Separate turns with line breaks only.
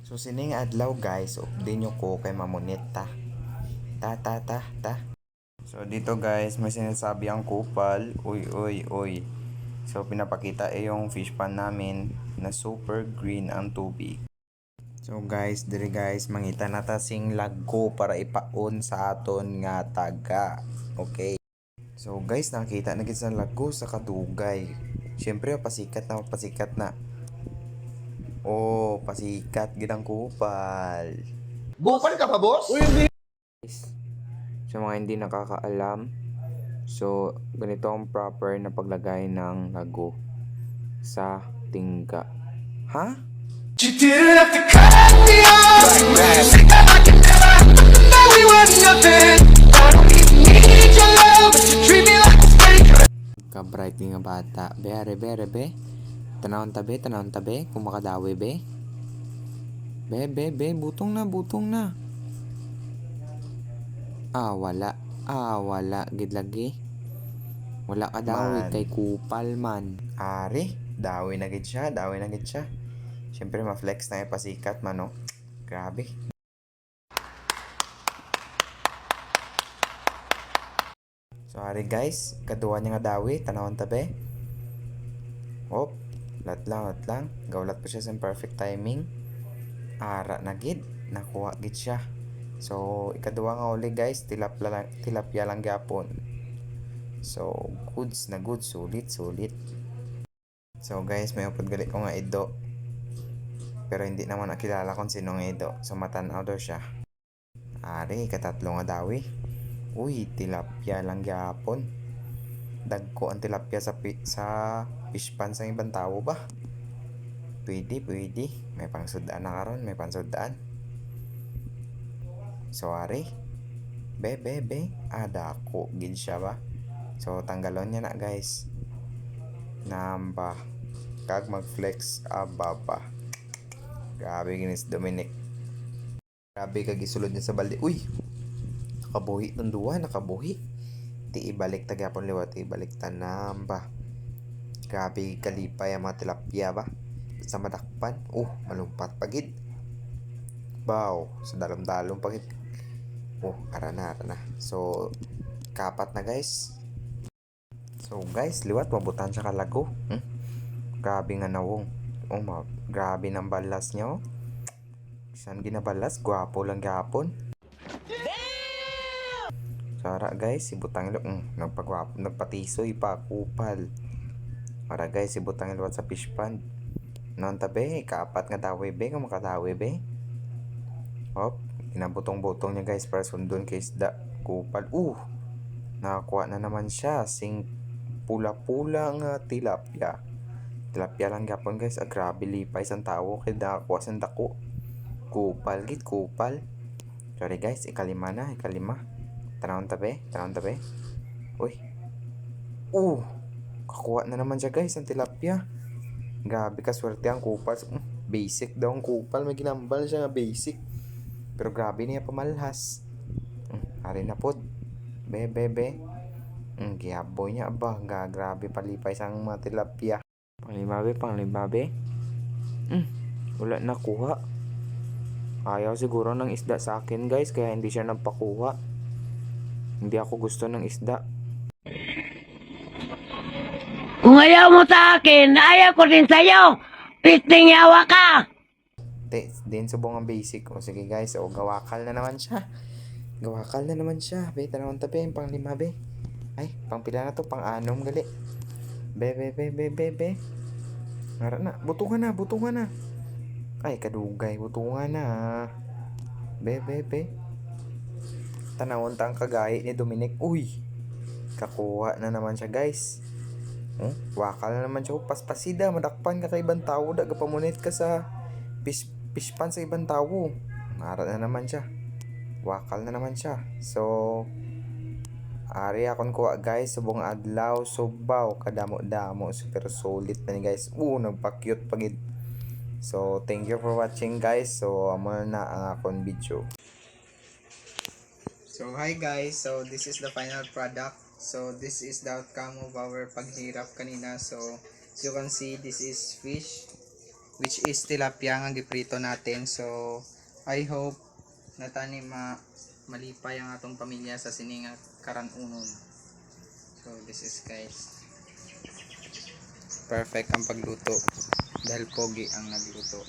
So sining adlaw guys, update nyo ko kay mamunit ta. Ta. So dito guys, may sinasabi ang kupal. Uy. So pinapakita yung fish pan namin na super green ang tubig. So guys, diri guys, mangita na ta sing lagko para ipaon sa aton nga taga. Okay. So guys, nakita na gid sa lagko sa kadugay. Syempre pasikat na. Oh, pasikat gid ang kupal.
Bukal ka pa, boss?
Sa mga hindi nakakaalam, so ganito ang proper na paglagay ng lago sa tingga. Ha?
You didn't have to cut me off. Say that I can never know we were nothing. I don't even need your love, but you treat me like a stranger.
Ka-bright nga bata. Be. Tanawon tabi. Kung makadawi, be. Be. Butong na. Wala. Gid lagi. Wala ka dawi
Man.
kay kupal man. Ari, dawi na gid siya. Siyempre, ma-flex na pasikat man, no? Grabe. So, ari guys, kaduwa niya nga dawi, tanawon tabi. Hop, lat lang. Gawlat pa siya sa perfect timing. Ara na gid, nakuha gid siya. So, ikaduwa nga uli guys, tilapia lang gyapon. So, goods, sulit. So guys, may upod gali ko nga ido. Pero hindi naman nakilala kung sino nga ido. So matanaw daw siya. Ari, katatlo nga dawi. Uy, tilapia lang gyapon. Dagko ang tilapia sa fish pan sa ibang tao ba? Pwede. May pangsudaan na karon, So ari, be. Dako gid siya ba? So tanggalon niya na guys. Namba. Kag mag-flex ababa. Grabe ginis Dominic. Grabe kag isulod niya sa balde. Uy. Nakabuhi. Di ibalik ta gyapon liwat, ibalik ta namba. Grabe kalipay ang mga tilapia ba? Sa madakpan. Malumpat pagid. Baw, sa dalom pagid. Ara na. So kapat na guys. So guys, liwat mabutan siya kalago. Grabe nga nawong. Grabe ng balas niya, oh. Saan ginabalas? Gwapo lang gapon. Sara guys, ibutang ilo. Nagpatisoy pa, kupal. Para guys, ibutang ilo sa fish pond. Noon tabi, kaapat nga dawi be, kung makadawi be. Hop, inabutong-butong niya guys para sundon kay isda. Kupal. Nakakuha na naman siya. Sing pula-pula nga tilapia. Tilapia lang gapon guys. Grabe lipay sang tao kay nakakuha sang dako. Kupal. Sorry guys, ikalima. Tanawon tabi. Uy. Kakuha na naman siya guys ang tilapia. Grabe ka swerte ang kupal. Basic daw ang kupal. May ginambal siya nga basic. Pero grabe niya pamalhas. Ari na pod. Be. Giyaboy niya ba. Grabe palipay sang mga tilapia. Panglima be. Wala nakuha. Ayaw siguro ng isda sa akin guys, kaya hindi siya nagpakuha. Hindi ako gusto ng isda.
Kung ayaw mo sa akin, ayaw ko din sa'yo. Pisting yawa ka.
Din subong ang basic. Sige guys, gawakal na naman siya. Be, tanawon tabi, panglima be. Ay, pangpila na to, pang-anom gali. Be. Ngara na, butungan na. Ay, kadugay, butungan na. Be. Tanawon ta ang kagaya ni Dominic. Uy, kakuha na naman siya guys. Wakal na naman siya. Paspasida, madakpan ka kay ibang tao. Pamunit ka sa fish pan sa ibang tao. Ngara na naman siya. Wakal na naman siya. So, ari akon kuha guys, subong adlaw, subaw, kadamo-damo, super solid na ni guys. Nagpa-cute pagid. So, thank you for watching guys. So, amo na ang akong video. So, hi guys. So, this is the final product. So, this is the outcome of our paghirap kanina. So, as you can see, this is fish.
which is tilapia nga giprito natin. So I hope na tani malipay ang atong pamilya sa sininga karanunon. So this is guys, perfect ang pagluto dahil pogi ang nagluto.